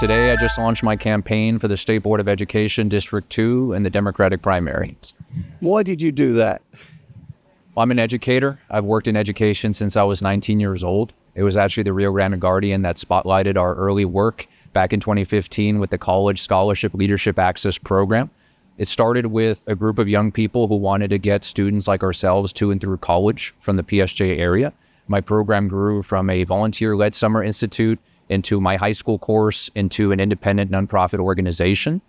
Today, I just launched my campaign for the State Board of Education District 2 in the Democratic primary. Why did you do that? I'm an educator. I've worked in education since I was 19 years old. It was actually the Rio Grande Guardian that spotlighted our early work back in 2015 with the College Scholarship Leadership Access Program. It started with a group of young people who wanted to get students like ourselves to and through college from the PSJ area. My program grew from a volunteer-led summer institute into my high school course into an independent nonprofit organization.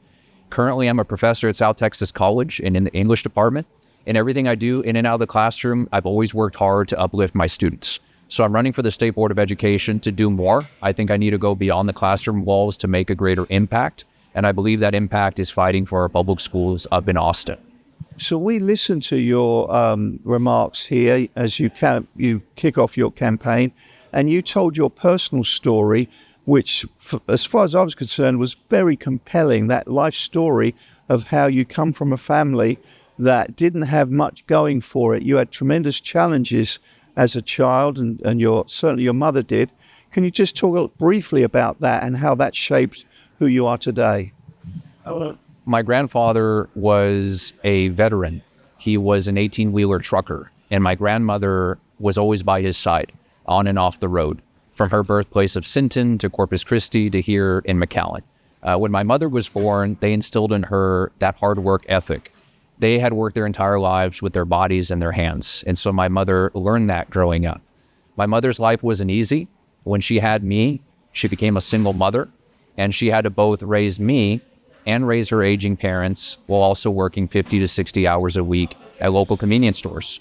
Currently, I'm a professor at South Texas College and in the English department. In everything I do in and out of the classroom, I've always worked hard to uplift my students. So I'm running for the State Board of Education to do more. I think I need to go beyond the classroom walls to make a greater impact. And I believe that impact is fighting for our public schools up in Austin. So we listened to your remarks here as you kick off your campaign, and you told your personal story, which, as far as I was concerned, was very compelling. That life story of how you come from a family that didn't have much going for it. You had tremendous challenges as a child, and certainly your mother did. Can you just talk briefly about that and how that shaped who you are today? My grandfather was a veteran. He was an 18-wheeler trucker, and my grandmother was always by his side, on and off the road, from her birthplace of Sinton to Corpus Christi to here in McAllen. When my mother was born, they instilled in her that hard work ethic. They had worked their entire lives with their bodies and their hands, and so my mother learned that growing up. My mother's life wasn't easy. When she had me, she became a single mother, and she had to both raise me and raise her aging parents while also working 50 to 60 hours a week at local convenience stores.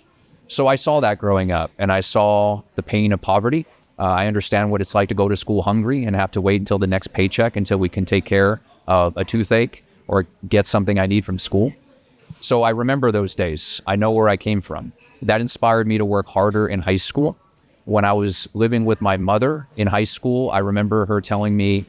So I saw that growing up, and I saw the pain of poverty. I understand what it's like to go to school hungry and have to wait until the next paycheck until we can take care of a toothache or get something I need from school. So I remember those days. I know where I came from. That inspired me to work harder in high school. When I was living with my mother in high school, I remember her telling me,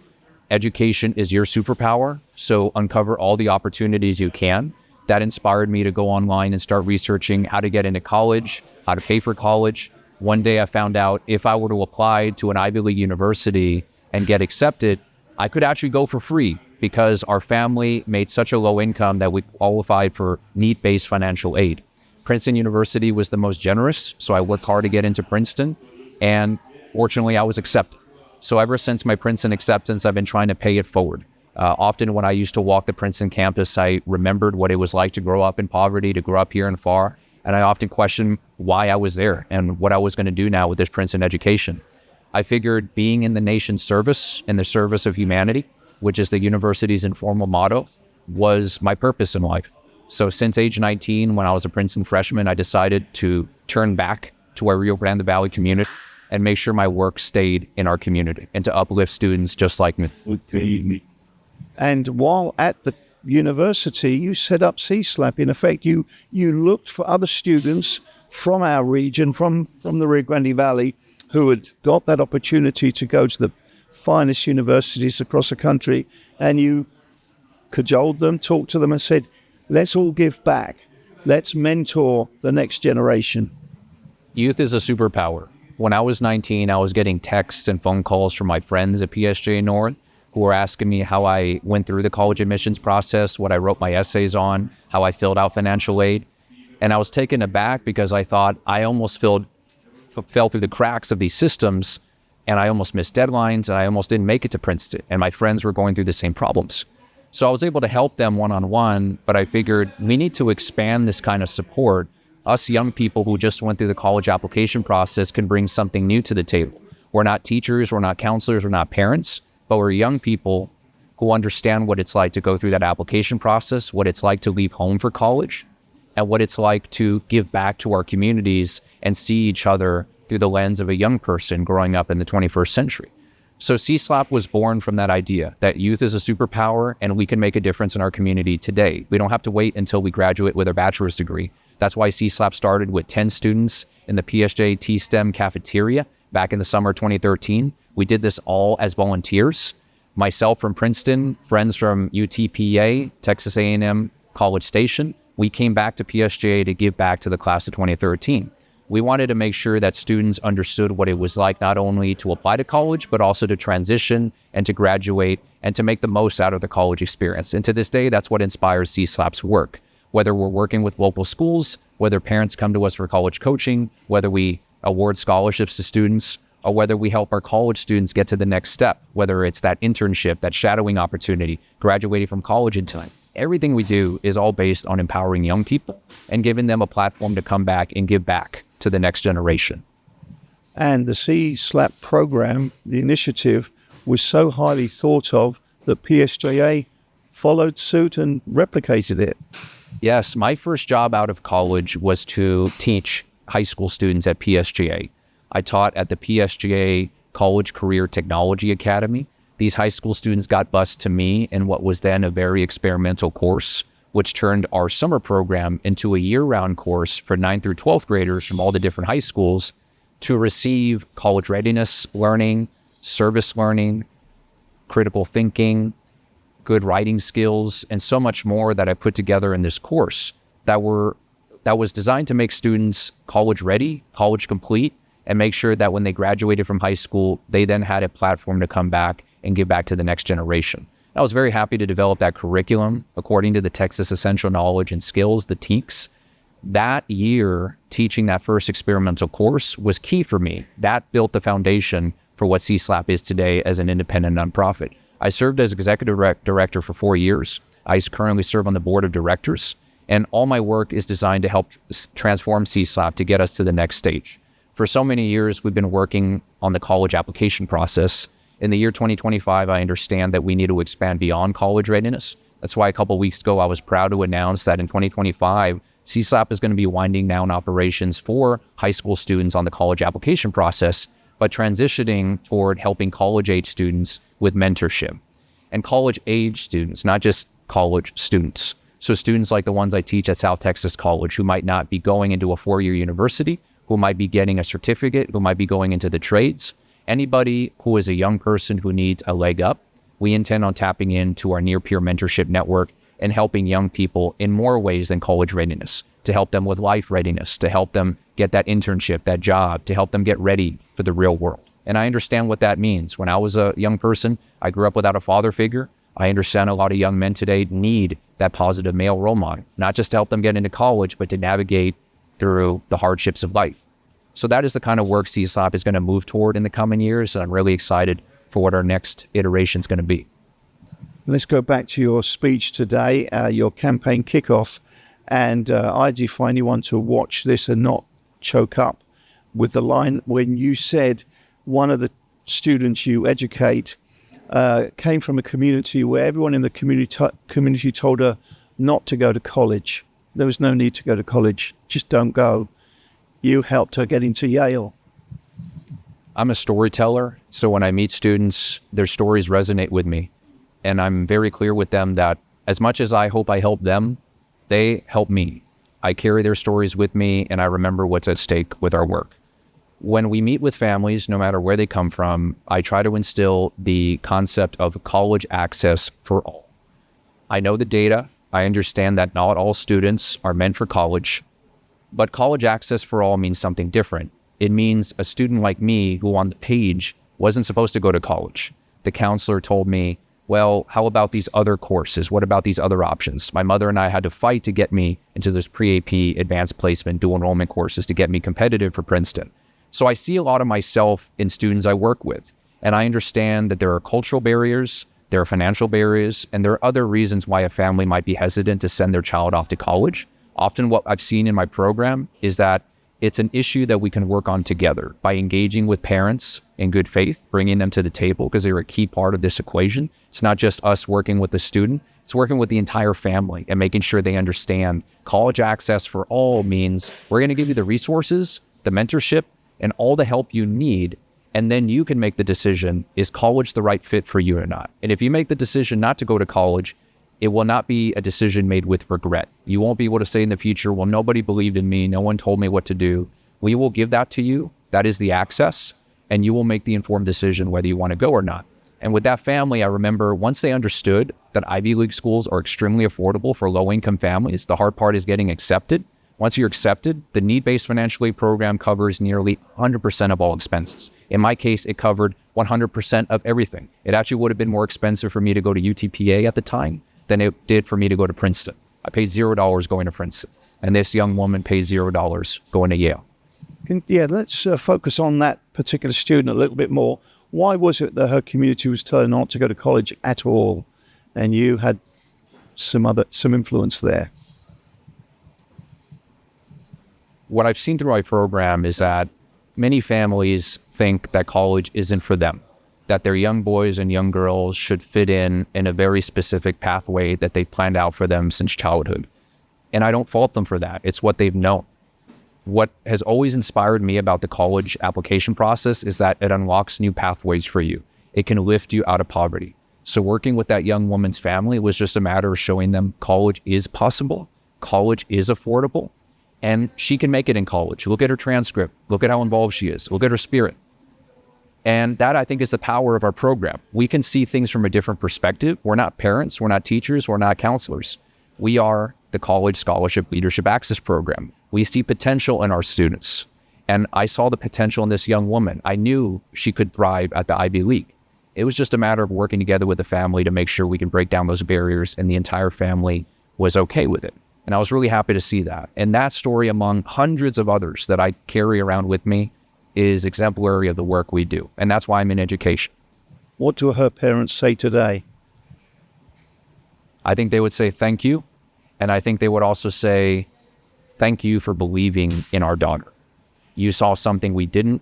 education is your superpower, so uncover all the opportunities you can. That inspired me to go online and start researching how to get into college, how to pay for college. One day I found out if I were to apply to an Ivy League university and get accepted, I could actually go for free because our family made such a low income that we qualified for need-based financial aid. Princeton University was the most generous, so I worked hard to get into Princeton, and fortunately I was accepted. So ever since my Princeton acceptance, I've been trying to pay it forward. Often when I used to walk the Princeton campus, I remembered what it was like to grow up in poverty, to grow up here in Pharr, and I often questioned why I was there and what I was going to do now with this Princeton education. I figured being in the nation's service, in the service of humanity, which is the university's informal motto, was my purpose in life. So since age 19, when I was a Princeton freshman, I decided to turn back to our Rio Grande Valley community and make sure my work stayed in our community and to uplift students just like me. And while at the university, you set up CSLAP. In effect, you looked for other students from our region, from the Rio Grande Valley, who had got that opportunity to go to the finest universities across the country, and you cajoled them, talked to them, and said, let's all give back. Let's mentor the next generation. Youth is a superpower. When I was 19, I was getting texts and phone calls from my friends at PSJ North who were asking me how I went through the college admissions process, what I wrote my essays on, how I filled out financial aid. And I was taken aback because I thought I almost fell through the cracks of these systems, and I almost missed deadlines, and I almost didn't make it to Princeton, and my friends were going through the same problems. So I was able to help them one-on-one, but I figured we need to expand this kind of support. Us young people who just went through the college application process can bring something new to the table. We're not teachers, we're not counselors, we're not parents, but we're young people who understand what it's like to go through that application process, what it's like to leave home for college, and what it's like to give back to our communities and see each other through the lens of a young person growing up in the 21st century. So CSLAP was born from that idea that youth is a superpower and we can make a difference in our community today. We don't have to wait until we graduate with our bachelor's degree. That's why CSLAP started with 10 students in the PSJ T-STEM cafeteria back in the summer 2013. We did this all as volunteers. Myself from Princeton, friends from UTPA, Texas A&M, College Station. We came back to PSJ to give back to the class of 2013. We wanted to make sure that students understood what it was like not only to apply to college, but also to transition and to graduate and to make the most out of the college experience. And to this day, that's what inspires CSLAP's work. Whether we're working with local schools, whether parents come to us for college coaching, whether we award scholarships to students, or whether we help our college students get to the next step, whether it's that internship, that shadowing opportunity, graduating from college in time. Everything we do is all based on empowering young people and giving them a platform to come back and give back to the next generation. And the CSLAP program, the initiative, was so highly thought of that PSJA followed suit and replicated it. Yes, my first job out of college was to teach high school students at PSJA. I taught at the PSJA College Career Technology Academy. These high school students got bused to me in what was then a very experimental course, which turned our summer program into a year-round course for 9th through 12th graders from all the different high schools to receive college readiness learning, service learning, critical thinking, good writing skills, and so much more that I put together in this course that was designed to make students college ready, college complete, and make sure that when they graduated from high school, they then had a platform to come back and give back to the next generation. I was very happy to develop that curriculum according to the Texas Essential Knowledge and Skills, the TEKS. That year, teaching that first experimental course was key for me. That built the foundation for what CSLAP is today as an independent nonprofit. I served as executive director for 4 years. I currently serve on the board of directors, and all my work is designed to help transform CSLAP to get us to the next stage. For so many years, we've been working on the college application process. In the year 2025, I understand that we need to expand beyond college readiness. That's why a couple of weeks ago, I was proud to announce that in 2025, CSLAP is going to be winding down operations for high school students on the college application process, but transitioning toward helping college-age students with mentorship. And college-age students, not just college students. So students like the ones I teach at South Texas College who might not be going into a 4-year university, who might be getting a certificate, who might be going into the trades. Anybody who is a young person who needs a leg up, we intend on tapping into our near-peer mentorship network and helping young people in more ways than college readiness, to help them with life readiness, to help them get that internship, that job, to help them get ready for the real world. And I understand what that means. When I was a young person, I grew up without a father figure. I understand a lot of young men today need that positive male role model, not just to help them get into college, but to navigate through the hardships of life. So that is the kind of work CSLAP is going to move toward in the coming years, and I'm really excited for what our next iteration is going to be. Let's go back to your speech today, your campaign kickoff, and I define you want to watch this and not choke up with the line when you said one of the students you educate came from a community where everyone in the community told her not to go to college. There was no need to go to college. Just don't go. You helped her get into Yale. I'm a storyteller, so when I meet students, their stories resonate with me. And I'm very clear with them that as much as I hope I help them, they help me. I carry their stories with me, and I remember what's at stake with our work. When we meet with families, no matter where they come from, I try to instill the concept of college access for all. I know the data. I understand that not all students are meant for college, but college access for all means something different. It means a student like me who on the page wasn't supposed to go to college. The counselor told me, well, how about these other courses? What about these other options? My mother and I had to fight to get me into those pre-AP advanced placement dual enrollment courses to get me competitive for Princeton. So I see a lot of myself in students I work with, and I understand that there are cultural barriers, there are financial barriers, and there are other reasons why a family might be hesitant to send their child off to college. Often what I've seen in my program is that it's an issue that we can work on together by engaging with parents in good faith, bringing them to the table because they're a key part of this equation. It's not just us working with the student, it's working with the entire family and making sure they understand college access for all means we're going to give you the resources, the mentorship, and all the help you need. And then you can make the decision, is college the right fit for you or not? And if you make the decision not to go to college, it will not be a decision made with regret. You won't be able to say in the future, well, nobody believed in me. No one told me what to do. We will give that to you. That is the access. And you will make the informed decision whether you want to go or not. And with that family, I remember once they understood that Ivy League schools are extremely affordable for low-income families, the hard part is getting accepted. Once you're accepted, the need-based financial aid program covers nearly 100% of all expenses. In my case, it covered 100% of everything. It actually would have been more expensive for me to go to UTPA at the time than it did for me to go to Princeton. I paid $0 going to Princeton, and this young woman pays $0 going to Yale. Let's focus on that particular student a little bit more. Why was it that her community was telling her not to go to college at all, and you had some influence there? What I've seen through my program is that many families think that college isn't for them, that their young boys and young girls should fit in a very specific pathway that they've planned out for them since childhood. And I don't fault them for that. It's what they've known. What has always inspired me about the college application process is that it unlocks new pathways for you. It can lift you out of poverty. So working with that young woman's family was just a matter of showing them college is possible, college is affordable, and she can make it in college. Look at her transcript. Look at how involved she is. Look at her spirit. And that, I think, is the power of our program. We can see things from a different perspective. We're not parents. We're not teachers. We're not counselors. We are the College Scholarship Leadership Access Program. We see potential in our students. And I saw the potential in this young woman. I knew she could thrive at the Ivy League. It was just a matter of working together with the family to make sure we can break down those barriers, and the entire family was okay with it. And I was really happy to see that. And that story, among hundreds of others that I carry around with me, is exemplary of the work we do. And that's why I'm in education. What do her parents say today? I think they would say thank you. And I think they would also say, thank you for believing in our daughter. You saw something we didn't,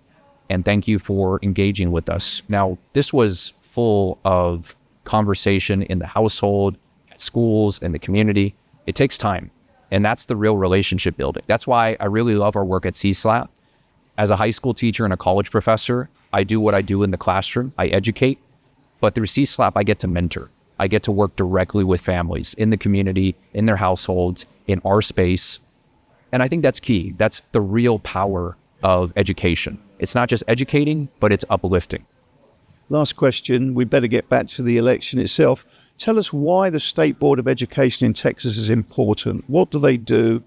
and thank you for engaging with us. Now, this was full of conversation in the household, at schools, in the community. It takes time, and that's the real relationship building. That's why I really love our work at CSLAP. As a high school teacher and a college professor, I do what I do in the classroom. I educate, but through CSLAP, I get to mentor. I get to work directly with families in the community, in their households, in our space. And I think that's key. That's the real power of education. It's not just educating, but it's uplifting. Last question. We better get back to the election itself. Tell us why the State Board of Education in Texas is important. What do they do?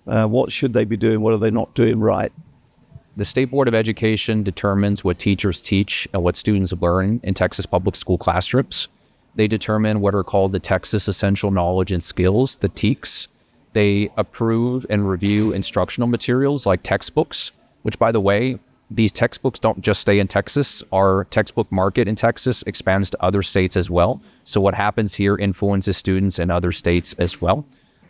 What should they be doing? What are they not doing right? The State Board of Education determines what teachers teach and what students learn in Texas public school classrooms. They determine what are called the Texas Essential Knowledge and Skills, the TEKS. They approve and review instructional materials like textbooks, which, by the way, these textbooks don't just stay in Texas. Our textbook market in Texas expands to other states as well. So what happens here influences students in other states as well.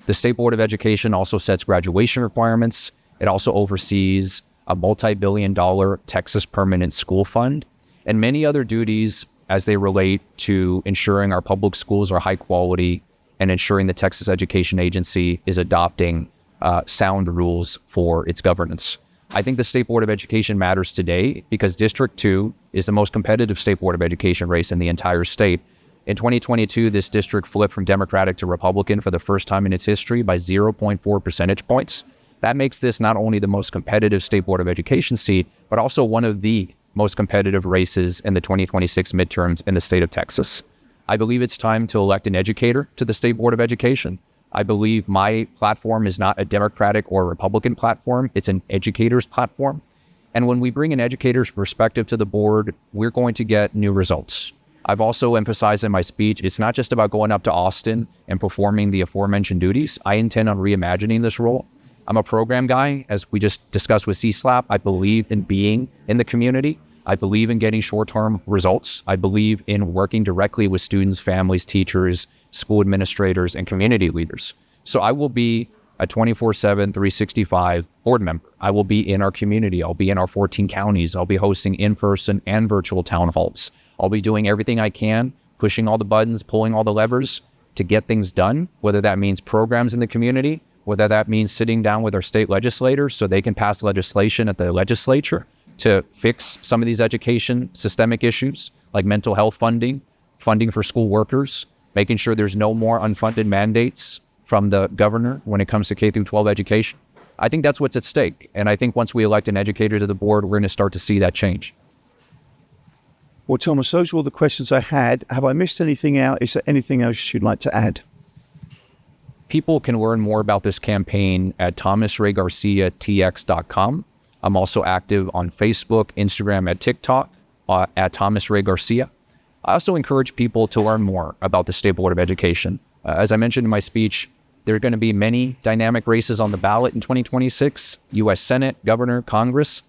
The State Board of Education also sets graduation requirements. It also oversees a multi-billion-dollar Texas Permanent School Fund and many other duties as they relate to ensuring our public schools are high quality and ensuring the Texas Education Agency is adopting sound rules for its governance. I think the State Board of Education matters today because District 2 is the most competitive State Board of Education race in the entire state. In 2022, this district flipped from Democratic to Republican for the first time in its history by 0.4 percentage points. That makes this not only the most competitive State Board of Education seat, but also one of the most competitive races in the 2026 midterms in the state of Texas. I believe it's time to elect an educator to the State Board of Education. I believe my platform is not a Democratic or Republican platform. It's an educator's platform. And when we bring an educator's perspective to the board, we're going to get new results. I've also emphasized in my speech, it's not just about going up to Austin and performing the aforementioned duties. I intend on reimagining this role. I'm a program guy. As we just discussed with CSLAP, I believe in being in the community. I believe in getting short-term results. I believe in working directly with students, families, teachers, school administrators, and community leaders. So I will be a 24/7, 365 board member. I will be in our community. I'll be in our 14 counties. I'll be hosting in-person and virtual town halls. I'll be doing everything I can, pushing all the buttons, pulling all the levers to get things done, whether that means programs in the community, whether that means sitting down with our state legislators so they can pass legislation at the legislature to fix some of these education systemic issues like mental health funding, funding for school workers, making sure there's no more unfunded mandates from the governor when it comes to K through 12 education. I think that's what's at stake. And I think once we elect an educator to the board, we're going to start to see that change. Well, Thomas, those were all the questions I had. Have I missed anything out? Is there anything else you'd like to add? People can learn more about this campaign at thomasraygarciatx.com. I'm also active on Facebook, Instagram, and TikTok at Thomas Ray Garcia. I also encourage people to learn more about the State Board of Education. As I mentioned in my speech, there are going to be many dynamic races on the ballot in 2026, U.S. Senate, Governor, Congress.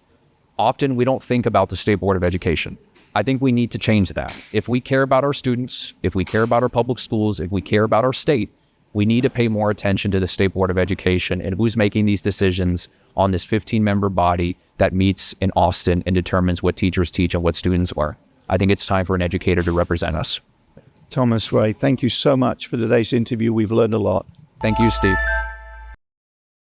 Often we don't think about the State Board of Education. I think we need to change that. If we care about our students, if we care about our public schools, if we care about our state, we need to pay more attention to the State Board of Education and who's making these decisions on this 15-member body that meets in Austin and determines what teachers teach and what students learn. I think it's time for an educator to represent us. Thomas Ray, thank you so much for today's interview. We've learned a lot. Thank you, Steve.